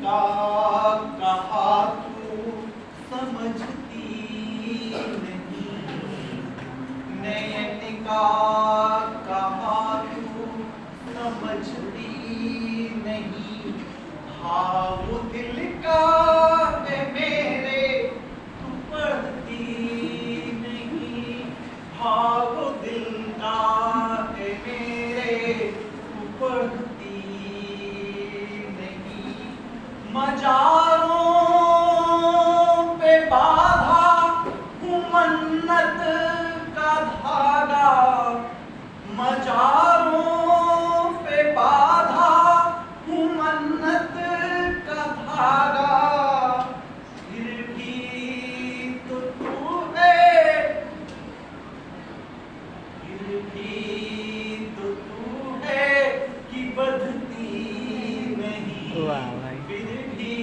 का कहा तू समझती नहीं, नयन का कहा तू समझती नहीं, भाव दिल का है मेरे तू पढ़ती नहीं, भाव दिल का है मेरे तू पढ़ती नहीं। मजारों पे बाधा हूँ मन्नत का धागा, मजारों पे बाधा हूँ मन्नत का धागा, फिर भी तो तू है, फिर भी तो तू है कि बंधती नहीं, वाह भाई। फिर भी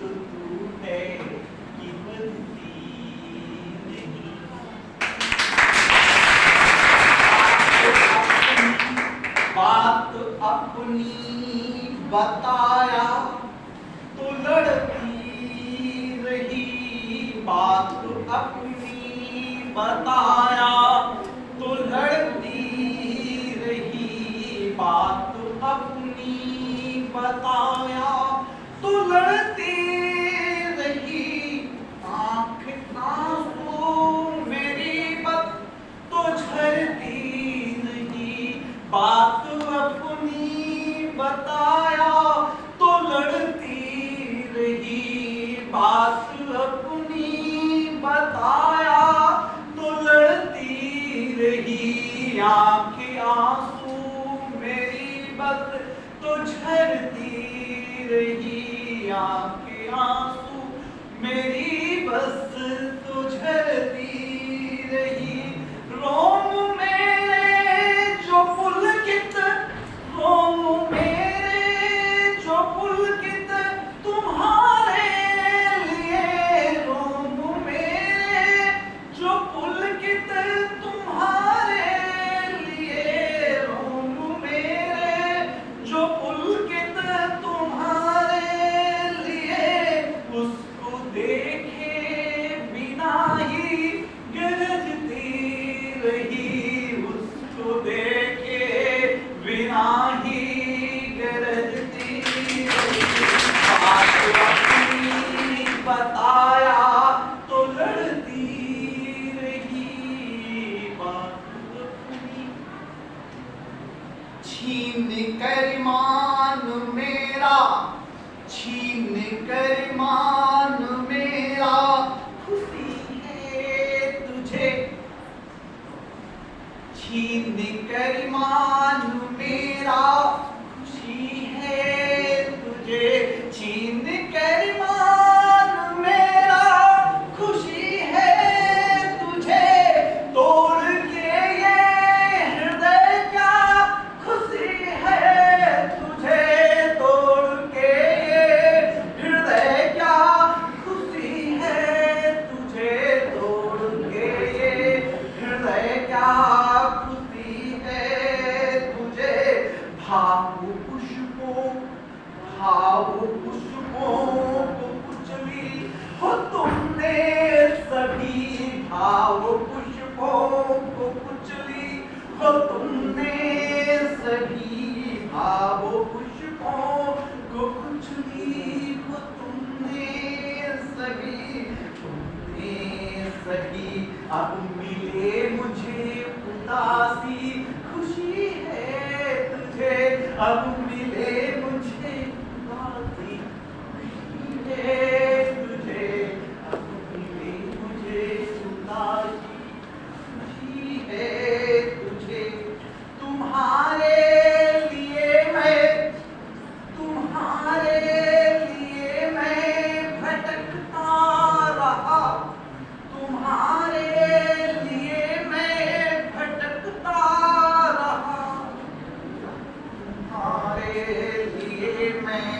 तो तू है कि बंधती नहीं। बात अपनी बताया तो लड़ती रही, बात अपनी बताया तो लड़ती रही, बात अपनी बताया तो लड़ती रही, आंख आंसू मेरी बस तो झरती नहीं, बात अपनी बताया तो लड़ती रही, बात अपनी बताया तो लड़ती रही, आंखें आंसू मेरी बस तो झरती रही, आंखें आंसू मेरी बस तो झरती रही। रोम मेरे जो पुलकित, रोम मेरे जो पुलकित तुम्हारे लिए, रोम मेरे जो पुलकित तुम्हारे लिए, रोम मेरे जो पुलकित तुम्हारे लिए, उसको देखे बिना ही गरजती रही, उसको देखे बिना ही गरजती रही, बात अपनी बताया तो लड़ती रही, बात अपनी छीन कर मान मेरा, छीन कर मान मेरा, खुशी है तुझे, छीन कर मान मेरा, खुशी है तुझे, छीन कर मान मेरा, खुशी है तुझे, तोड़ के ये हृदय क्या खुशी है तुझे, तोड़ के ये हृदय क्या खुशी है तुझे, तोड़ के ये हृदय क्या खुशी है तुझे, भाव पुष्पों, भाव पुष्पों को कुचली हो तुमने सभी, भाव पुष्पों को कुचली हो तुमने सभी, भाव पुष्पों को कुचली हो तुमने सभी, तुमने सभी। अब मिले मुझे उदासी, खुशी है तुझे, अब मिले मुझे उदासी, खुशी है तुझे, अब मिले मुझे उदासी, खुशी है तुझे। तुम्हारे लिए मैं, तुम्हारे लिए मैं भटकता रहा, तुम्हारे लिए मैं भटकता रहा, तुम्हारे लिए मैं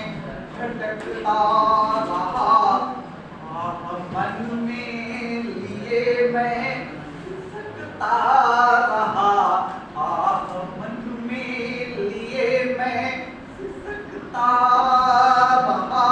भटकता रहा, आह मन में लिए मैं सिसकता रहा, आह मन में लिए मैं सिसकता रहा।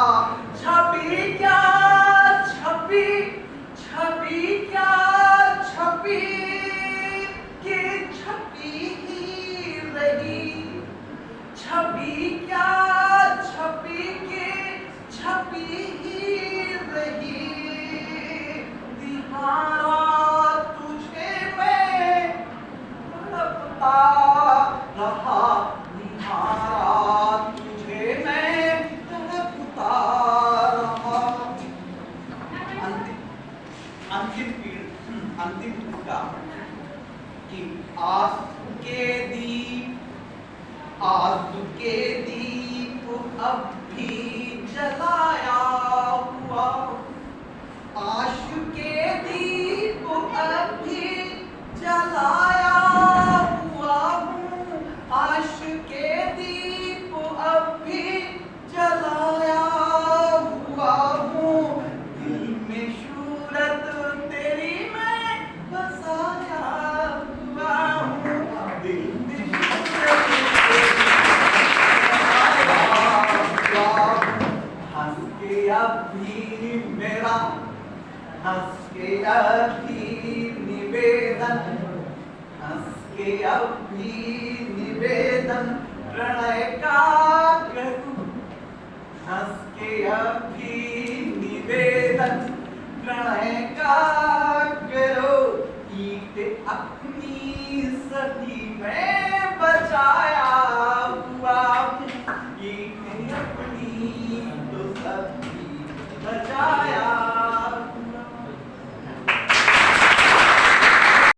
अब भी जलाया हुआ, आशिक के दीप अब भी जलाया हुआ हूँ, आशिक के दीप अब भी जलाया हुआ हूँ, दिल में सूरत तेरी मैं बसाया हुआ हूँ, दिल में सूरत तेरी हंस के अभी मेरा, हंस के अभी निवेदन, हंस के अभी निवेदन प्रणय का करूं, हंस के अभी निवेदन प्रणय का करो, ईट अपनी सभी में